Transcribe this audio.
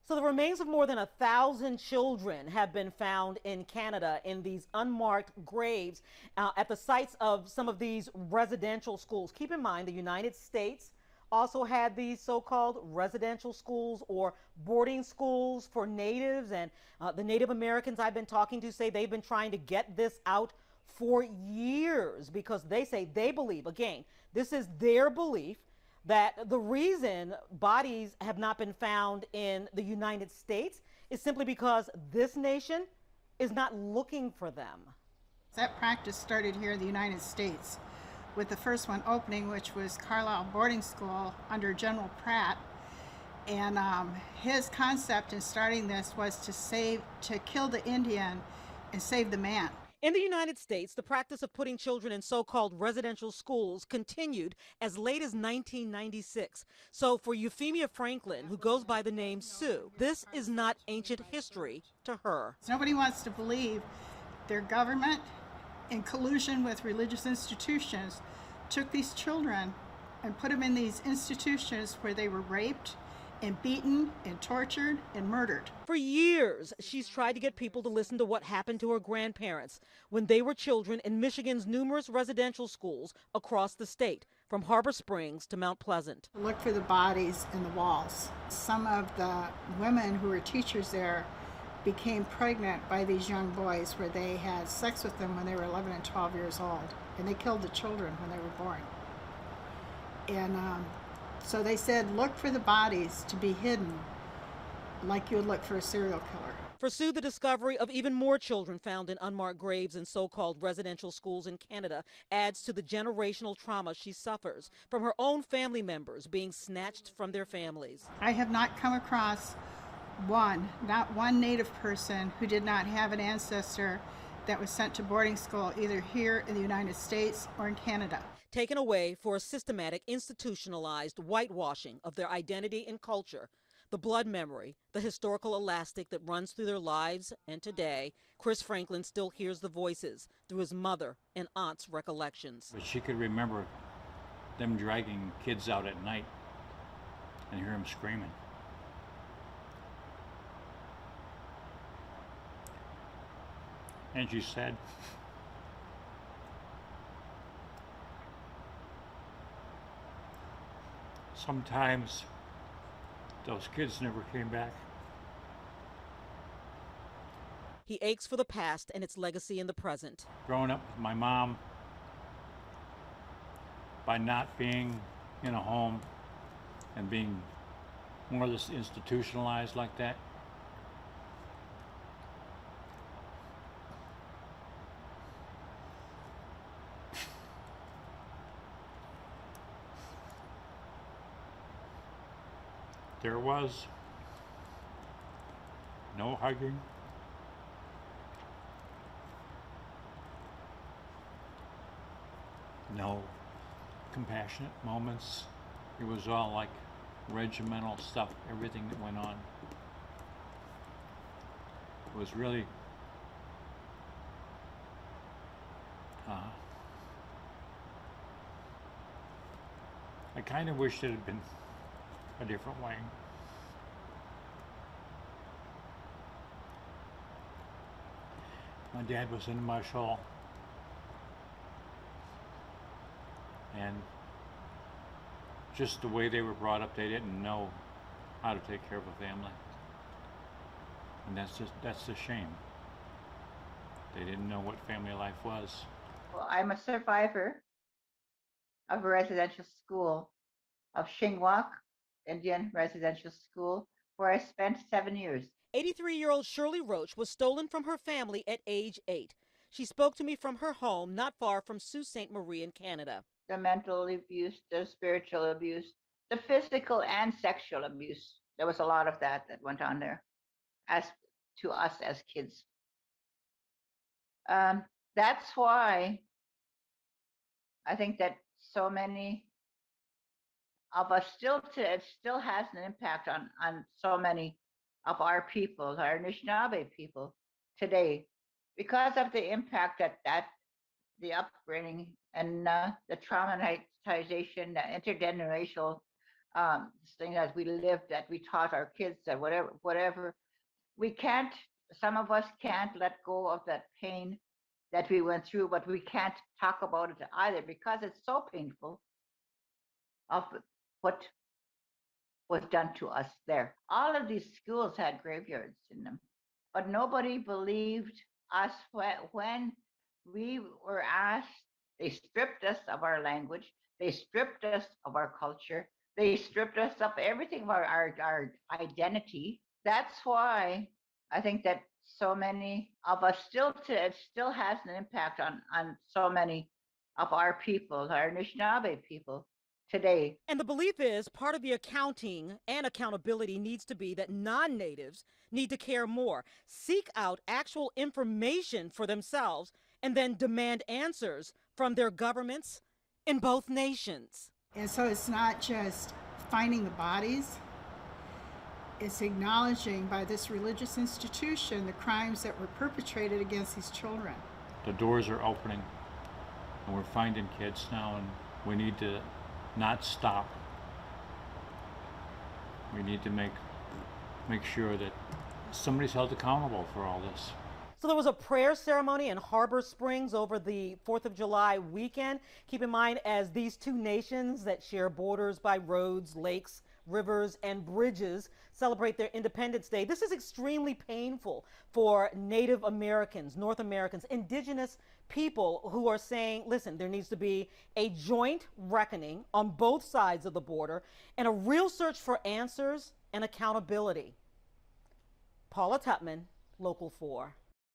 So the remains of more than 1,000 children have been found in Canada in these unmarked graves at the sites of some of these residential schools. Keep in mind, the United States also had these so-called residential schools or boarding schools for natives, and the Native Americans I've been talking to say they've been trying to get this out for years because they say they believe, again, this is their belief, that the reason bodies have not been found in the United States is simply because this nation is not looking for them. That practice started here in the United States with the first one opening, which was Carlisle Boarding School under General Pratt. And his concept in starting this was to kill the Indian and save the man. In the United States, the practice of putting children in so-called residential schools continued as late as 1996. So for Euphemia Franklin, who goes by the name Sue, this is not ancient history to her. Nobody wants to believe their government, in collusion with religious institutions, took these children and put them in these institutions where they were raped and beaten and tortured and murdered. For years, she's tried to get people to listen to what happened to her grandparents when they were children in Michigan's numerous residential schools across the state, from Harbor Springs to Mount Pleasant. Look for the bodies in the walls. Some of the women who were teachers there became pregnant by these young boys where they had sex with them when they were 11 and 12 years old, and they killed the children when they were born. And so they said, look for the bodies to be hidden like you would look for a serial killer. For Sue, the discovery of even more children found in unmarked graves in so-called residential schools in Canada adds to the generational trauma she suffers from her own family members being snatched from their families. I have not come across not one Native person who did not have an ancestor that was sent to boarding school either here in the United States or in Canada. Taken away for a systematic, institutionalized whitewashing of their identity and culture, the blood memory, the historical elastic that runs through their lives, and today, Chris Franklin still hears the voices through his mother and aunt's recollections. But she could remember them dragging kids out at night and hear them screaming. And she said, sometimes those kids never came back. He aches for the past and its legacy in the present. Growing up with my mom, by not being in a home and being more or less institutionalized like that, there was no hugging, no compassionate moments. It was all like regimental stuff, everything that went on. It was really I kind of wish it had been a different way. My dad was in the mush hall, and just the way they were brought up, they didn't know how to take care of a family, and that's a shame. They didn't know what family life was. Well, I'm a survivor of a residential school of Shingwak Indian Residential School, where I spent 7 years. 83-year-old Shirley Roach was stolen from her family at age 8. She spoke to me from her home not far from Sault Ste. Marie in Canada. The mental abuse, the spiritual abuse, the physical and sexual abuse. There was a lot of that went on there as to us as kids. That's why I think that so many of us it still has an impact on so many of our people, our Anishinaabe people today, because of the impact that the upbringing and the traumatization, the intergenerational this thing that we lived, that we taught our kids, that whatever. We can't, some of us can't let go of that pain that we went through, but we can't talk about it either because it's so painful of what was done to us there. All of these schools had graveyards in them, but nobody believed us when we were asked. They stripped us of our language, they stripped us of our culture, they stripped us of everything of our identity. That's why I think that so many of us it still has an impact on so many of our people, our Anishinaabe people today. And the belief is part of the accounting and accountability needs to be that non natives need to care more, seek out actual information for themselves, and then demand answers from their governments in both nations. And so it's not just finding the bodies, it's acknowledging by this religious institution the crimes that were perpetrated against these children. The doors are opening, and we're finding kids now, and we need to not stop. We need to make sure that somebody's held accountable for all this. So there was a prayer ceremony in Harbor Springs over the 4th of July weekend. Keep in mind, as these two nations that share borders by roads, lakes, rivers, and bridges celebrate their Independence Day, this is extremely painful for Native Americans, North Americans, Indigenous people who are saying, listen, there needs to be a joint reckoning on both sides of the border and a real search for answers and accountability. Paula Tutman, Local 4.